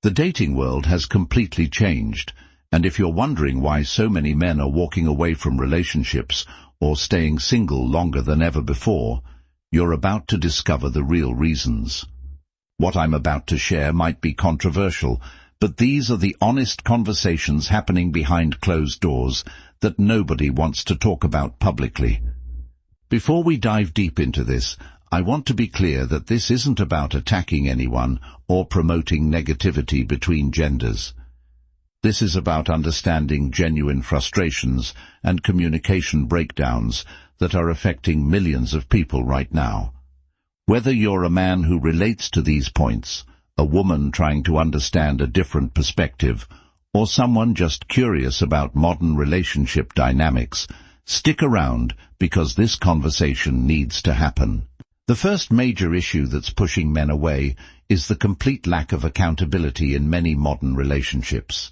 The dating world has completely changed, and if you're wondering why so many men are walking away from relationships or staying single longer than ever before, you're about to discover the real reasons. What I'm about to share might be controversial, but these are the honest conversations happening behind closed doors that nobody wants to talk about publicly. Before we dive deep into this, I want to be clear that this isn't about attacking anyone or promoting negativity between genders. This is about understanding genuine frustrations and communication breakdowns that are affecting millions of people right now. Whether you're a man who relates to these points, a woman trying to understand a different perspective, or someone just curious about modern relationship dynamics, stick around because this conversation needs to happen. The first major issue that's pushing men away is the complete lack of accountability in many modern relationships.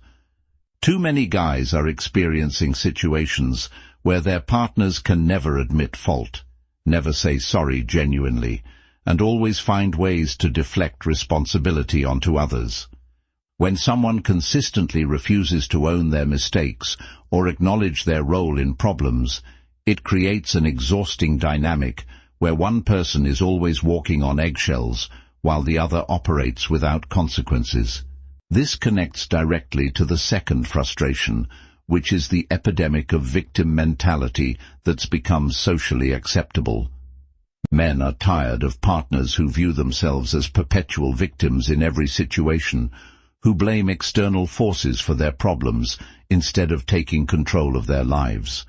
Too many guys are experiencing situations where their partners can never admit fault, never say sorry genuinely, and always find ways to deflect responsibility onto others. When someone consistently refuses to own their mistakes or acknowledge their role in problems, it creates an exhausting dynamic where one person is always walking on eggshells while the other operates without consequences. This connects directly to the second frustration, which is the epidemic of victim mentality that's become socially acceptable. Men are tired of partners who view themselves as perpetual victims in every situation, who blame external forces for their problems instead of taking control of their lives.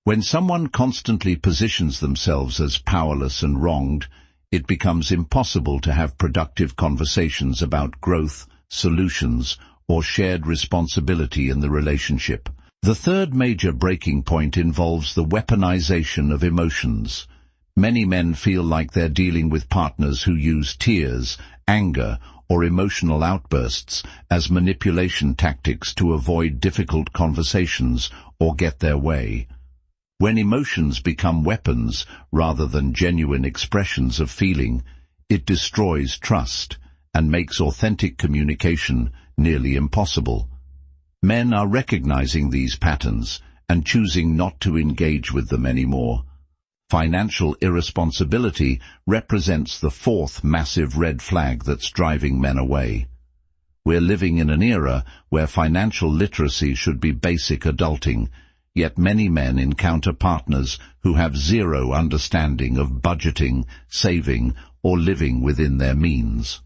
When someone constantly positions themselves as powerless and wronged, it becomes impossible to have productive conversations about growth, solutions, or shared responsibility in the relationship. The third major breaking point involves the weaponization of emotions. Many men feel like they're dealing with partners who use tears, anger, or emotional outbursts as manipulation tactics to avoid difficult conversations or get their way. When emotions become weapons rather than genuine expressions of feeling, it destroys trust and makes authentic communication nearly impossible. Men are recognizing these patterns and choosing not to engage with them anymore. Financial irresponsibility represents the fourth massive red flag that's driving men away. We're living in an era where financial literacy should be basic adulting, yet many men encounter partners who have zero understanding of budgeting, saving, or living within their means.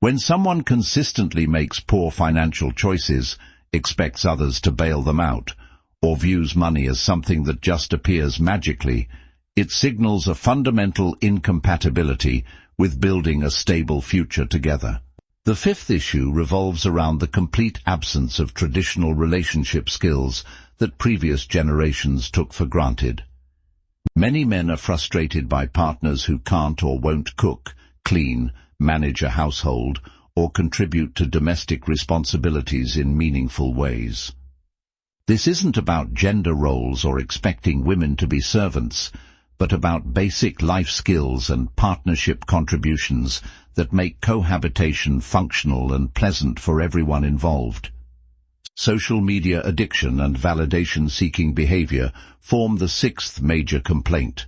When someone consistently makes poor financial choices, expects others to bail them out, or views money as something that just appears magically, it signals a fundamental incompatibility with building a stable future together. The fifth issue revolves around the complete absence of traditional relationship skills that previous generations took for granted. Many men are frustrated by partners who can't or won't cook, clean, manage a household, or contribute to domestic responsibilities in meaningful ways. This isn't about gender roles or expecting women to be servants, but about basic life skills and partnership contributions that make cohabitation functional and pleasant for everyone involved. Social media addiction and validation-seeking behavior form the sixth major complaint.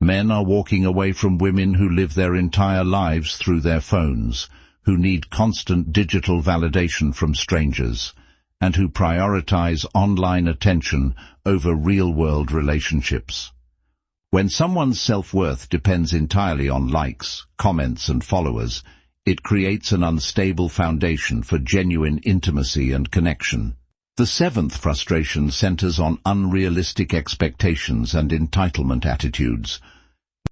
Men are walking away from women who live their entire lives through their phones, who need constant digital validation from strangers, and who prioritize online attention over real-world relationships. When someone's self-worth depends entirely on likes, comments, and followers, it creates an unstable foundation for genuine intimacy and connection. The seventh frustration centers on unrealistic expectations and entitlement attitudes.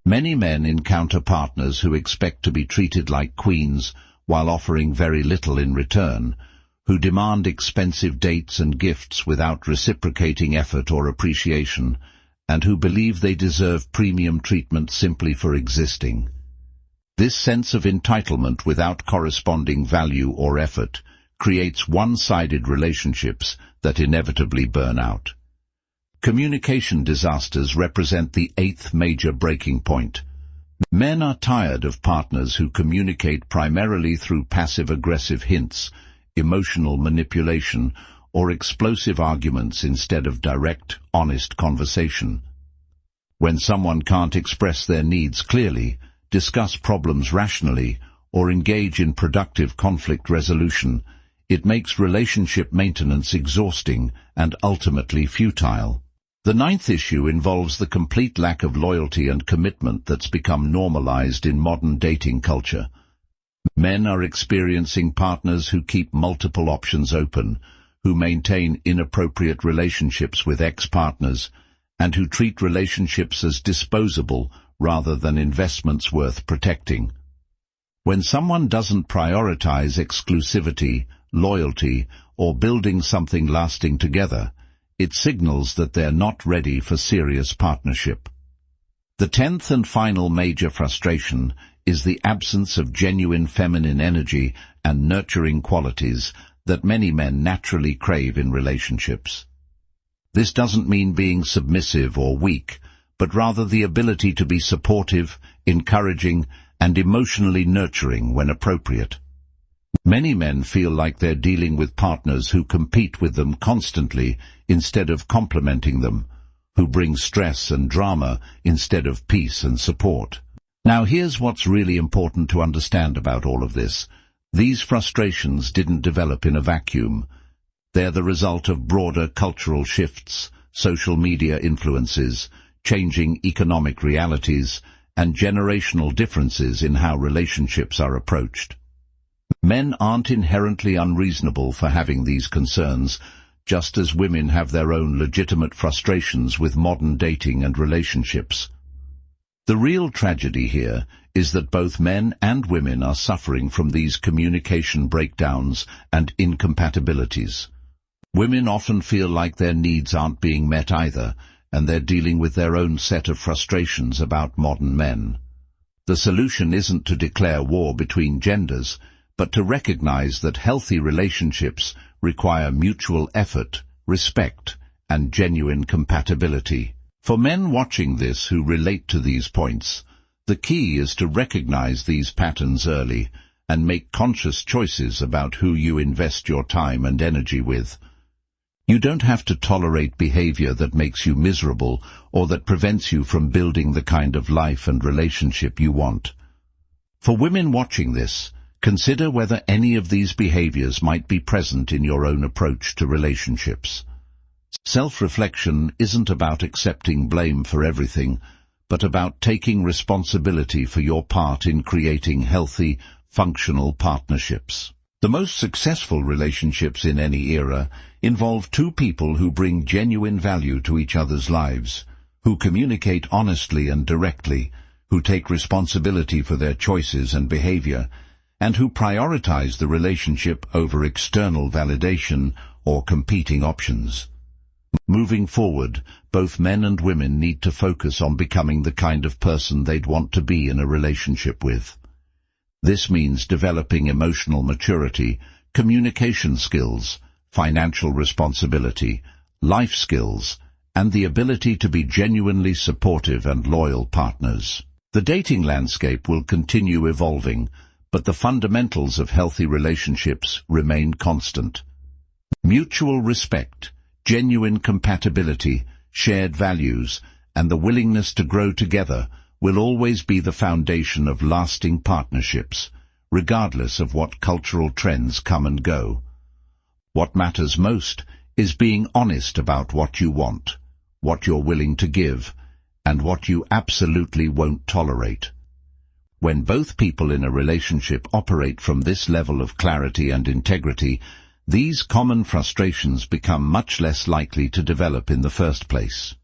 Many men encounter partners who expect to be treated like queens while offering very little in return, who demand expensive dates and gifts without reciprocating effort or appreciation, and who believe they deserve premium treatment simply for existing. This sense of entitlement without corresponding value or effort creates one-sided relationships that inevitably burn out. Communication disasters represent the eighth major breaking point. Men are tired of partners who communicate primarily through passive-aggressive hints, emotional manipulation, or explosive arguments instead of direct, honest conversation. When someone can't express their needs clearly, discuss problems rationally, or engage in productive conflict resolution, it makes relationship maintenance exhausting and ultimately futile. The ninth issue involves the complete lack of loyalty and commitment that's become normalized in modern dating culture. Men are experiencing partners who keep multiple options open, who maintain inappropriate relationships with ex-partners, and who treat relationships as disposable rather than investments worth protecting. When someone doesn't prioritize exclusivity, loyalty, or building something lasting together, it signals that they're not ready for serious partnership. The 10th and final major frustration is the absence of genuine feminine energy and nurturing qualities that many men naturally crave in relationships. This doesn't mean being submissive or weak, but rather the ability to be supportive, encouraging, and emotionally nurturing when appropriate. Many men feel like they're dealing with partners who compete with them constantly instead of complementing them, who bring stress and drama instead of peace and support. Now here's what's really important to understand about all of this. These frustrations didn't develop in a vacuum. They're the result of broader cultural shifts, social media influences, changing economic realities, and generational differences in how relationships are approached. Men aren't inherently unreasonable for having these concerns, just as women have their own legitimate frustrations with modern dating and relationships. The real tragedy here is that both men and women are suffering from these communication breakdowns and incompatibilities. Women often feel like their needs aren't being met either, and they're dealing with their own set of frustrations about modern men. The solution isn't to declare war between genders, but to recognize that healthy relationships require mutual effort, respect, and genuine compatibility. For men watching this who relate to these points, the key is to recognize these patterns early and make conscious choices about who you invest your time and energy with. You don't have to tolerate behavior that makes you miserable or that prevents you from building the kind of life and relationship you want. For women watching this, consider whether any of these behaviors might be present in your own approach to relationships. Self-reflection isn't about accepting blame for everything, but about taking responsibility for your part in creating healthy, functional partnerships. The most successful relationships in any era involve two people who bring genuine value to each other's lives, who communicate honestly and directly, who take responsibility for their choices and behavior, and who prioritize the relationship over external validation or competing options. Moving forward, both men and women need to focus on becoming the kind of person they'd want to be in a relationship with. This means developing emotional maturity, communication skills, financial responsibility, life skills, and the ability to be genuinely supportive and loyal partners. The dating landscape will continue evolving, but the fundamentals of healthy relationships remain constant. Mutual respect, genuine compatibility, shared values, and the willingness to grow together will always be the foundation of lasting partnerships, regardless of what cultural trends come and go. What matters most is being honest about what you want, what you're willing to give, and what you absolutely won't tolerate. When both people in a relationship operate from this level of clarity and integrity, these common frustrations become much less likely to develop in the first place.